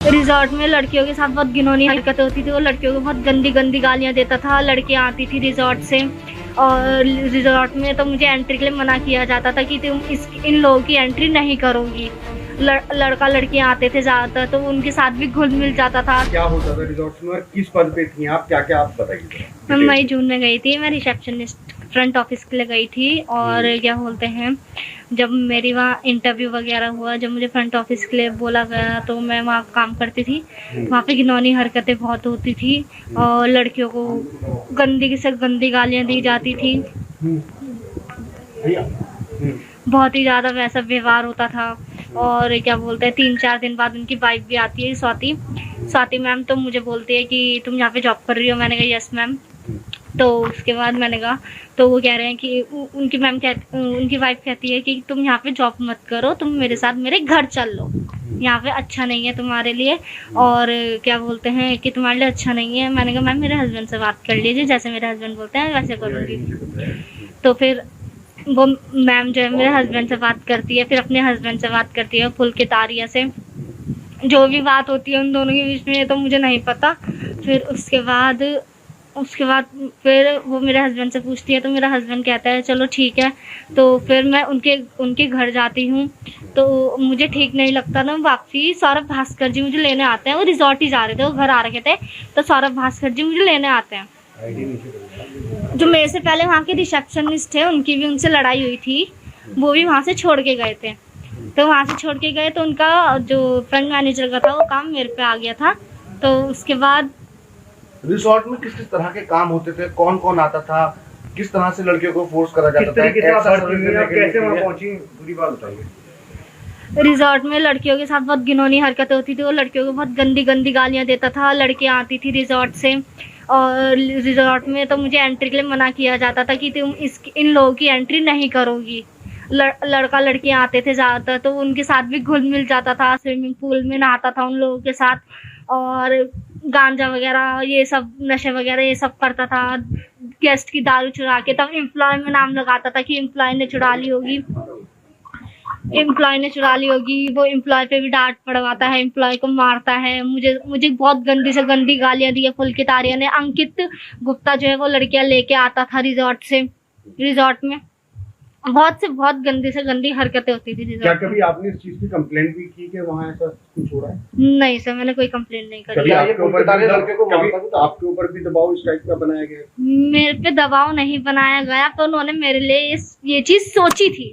Resort में लड़कियों के साथ बहुत घिनौनी हरकतें होती थी। वो लड़कियों को बहुत गंदी गंदी गालियां देता था। लड़कियां आती थी रिजॉर्ट से और रिजॉर्ट में तो मुझे एंट्री के लिए मना किया जाता था कि तुम इन लोगों की एंट्री नहीं करोगी। लड़का लड़कियां आते थे ज़्यादातर, तो उनके साथ भी घुल मिल जाता था। क्या होता था रिजॉर्ट में और किस पद पे थी आप, क्या क्या आप बताइए। मैं मई जून में गई थी, मैं रिसेप्शनिस्ट फ्रंट ऑफिस के लिए गई थी। और क्या बोलते हैं, जब मेरी वहाँ इंटरव्यू वगैरह हुआ, जब मुझे फ्रंट ऑफिस के लिए बोला गया तो मैं वहाँ काम करती थी। वहाँ पे घिनौनी हरकतें बहुत होती थी और लड़कियों को गंदी से गंदी गालियाँ दी जाती थी। बहुत ही ज़्यादा वैसा व्यवहार होता था। और क्या बोलते हैं, 3-4 दिन बाद उनकी वाइफ भी आती है, स्वाति मैम, तो मुझे बोलती है कि तुम यहाँ पे जॉब कर रही हो। मैंने कहा यस मैम। तो उसके बाद मैंने कहा, तो वो कह रहे हैं कि उनकी वाइफ कहती है कि तुम यहाँ पे जॉब मत करो, तुम मेरे साथ मेरे घर चल लो, यहाँ पे अच्छा नहीं है तुम्हारे लिए। और क्या बोलते हैं कि तुम्हारे लिए अच्छा नहीं है। मैंने कहा मैम मेरे हस्बैंड से बात कर लीजिए, जैसे मेरे हस्बैंड बोलते हैं वैसे करूँगी। तो फिर वो मैम जो है मेरे हस्बैंड से बात करती है, फिर अपने हस्बैंड से बात करती है फुल के तारिया से। जो भी बात होती है उन दोनों के बीच में तो मुझे नहीं पता। फिर उसके बाद फिर वो मेरे हस्बैंड से पूछती है, तो मेरा हस्बैंड कहता है चलो ठीक है। तो फिर मैं उनके घर जाती हूँ, तो मुझे ठीक नहीं लगता ना। वापसी सौरभ भास्कर जी मुझे लेने आते हैं। वो रिजॉर्ट ही जा रहे थे, वो घर आ रखे थे, तो सौरभ भास्कर जी मुझे लेने आते हैं। जो मेरे से पहले वहाँ के रिसेप्शनिस्ट थे, उनकी भी उनसे लड़ाई हुई थी, वो भी वहाँ से छोड़ के गए थे। तो वहाँ से छोड़ के गए तो उनका जो फ्रंट मैनेजर का था वो काम मेरे पे आ गया था। तो उसके बाद रिसोर्ट में किस किस तरह के काम होते थे, कौन कौन आता था, किस तरह से लड़कियों को फोर्स करा जाता था, कैसे वहाँ पहुंची, पूरी बात बताइए। रिजॉर्ट में लड़कियों के साथ बहुत घिनौनी हरकतें होती थी। वो लड़कियों को बहुत गंदी गंदी गालियां देता था। लड़कियां आती थी रिजॉर्ट से और रिजॉर्ट में तो मुझे एंट्री के लिए मना किया जाता था कि तुम इन लोगों की एंट्री नहीं करोगी। लड़का लड़कियां आते थे ज़्यादातर, तो उनके साथ भी घुल मिल जाता था। स्विमिंग पूल में नहाता था उन लोगों के साथ और गांजा वगैरह ये सब नशे वगैरह ये सब करता था। गेस्ट की दारू चुरा के, तब एम्प्लॉय में नाम लगाता था कि एम्प्लॉय ने चुरा ली होगी, वो एम्प्लॉय पे भी डांट पड़वाता है, एम्प्लॉय को मारता है। मुझे बहुत गंदी से गंदी गालियां दी है फुल के तारिया ने। अंकित गुप्ता जो है वो लड़कियां लेके आता था रिजॉर्ट में। बहुत गंदी से गंदी हरकतें होती थी रिजॉर्ट। क्या कभी आपने इस चीज की कंप्लेंट भी की कि वहाँ ऐसा कुछ हो रहा है? नहीं सर, मैंने कोई कंप्लेंट नहीं करी। कभी आपके ऊपर भी दबाव इस टाइप का बनाया गया? मेरे पे दबाव नहीं बनाया गया, तो उन्होंने मेरे लिए ये चीज सोची थी।